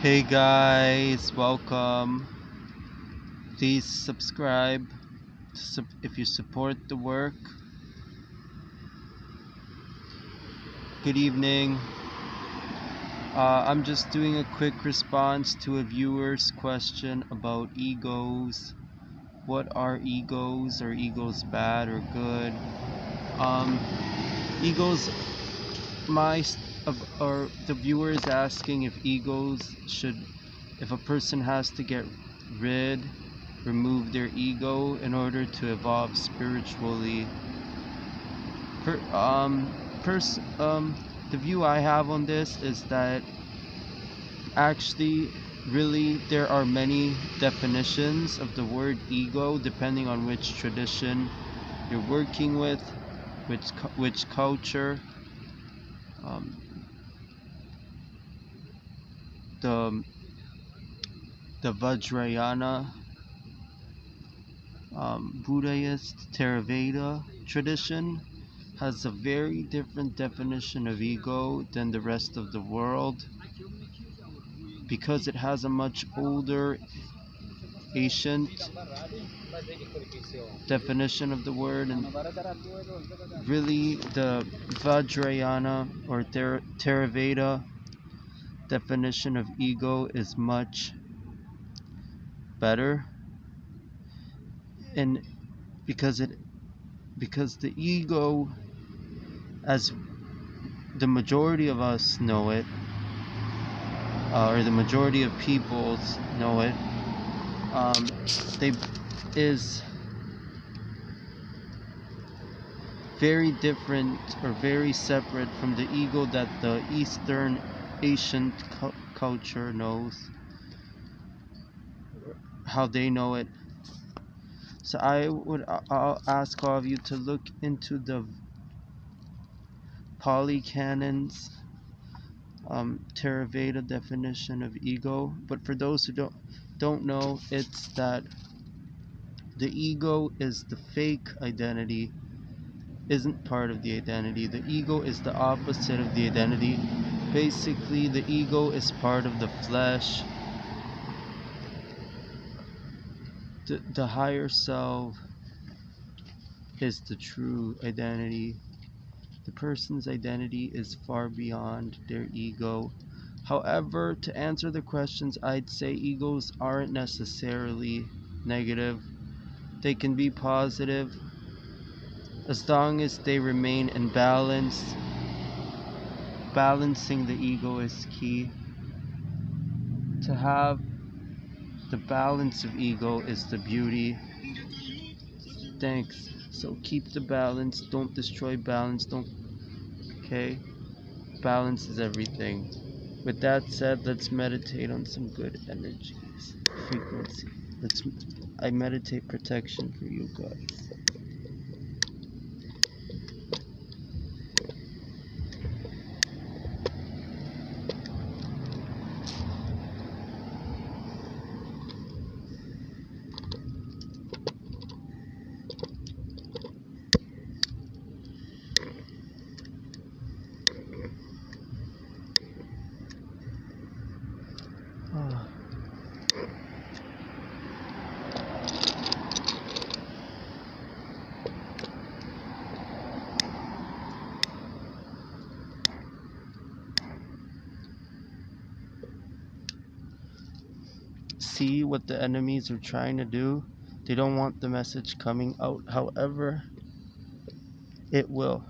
Hey guys, welcome. Please subscribe if you support the work. Good evening. I'm just doing a quick response to a viewer's question about egos. What are egos? Are egos bad or good? Egos. Or the viewer is asking if if a person has to remove their ego in order to evolve spiritually. Per, pers, the view I have on this is that actually, really, there are many definitions of the word ego depending on which tradition you're working with, which culture. Um, the the Vajrayana, Buddhist Theravada tradition has a very different definition of ego than the rest of the world because it has a much older ancient definition of the word, and really the Vajrayana or Theravada definition of ego is much better, and because the ego, as the majority of us know it, or the majority of peoples know it, they is very different or very separate from the ego that the Eastern ancient culture knows, how they know it. So I'll ask all of you to look into the Pali Canon's Theravada definition of ego. But for those who don't know, it's that the ego is the fake identity, isn't part of the identity. The ego is the opposite of the identity. Basically, the ego is part of the flesh. The higher self is the true identity. The person's identity is far beyond their ego. However, to answer the questions, I'd say egos aren't necessarily negative. They can be positive as long as they remain in balance. Balancing the ego is key. To have the balance of ego is the beauty. Thanks. So keep the balance. Don't destroy balance. Okay? Balance is everything. With that said, let's meditate on some good energies. Frequency. I meditate protection for you guys. See what the enemies are trying to do? They don't want the message coming out. However, it will.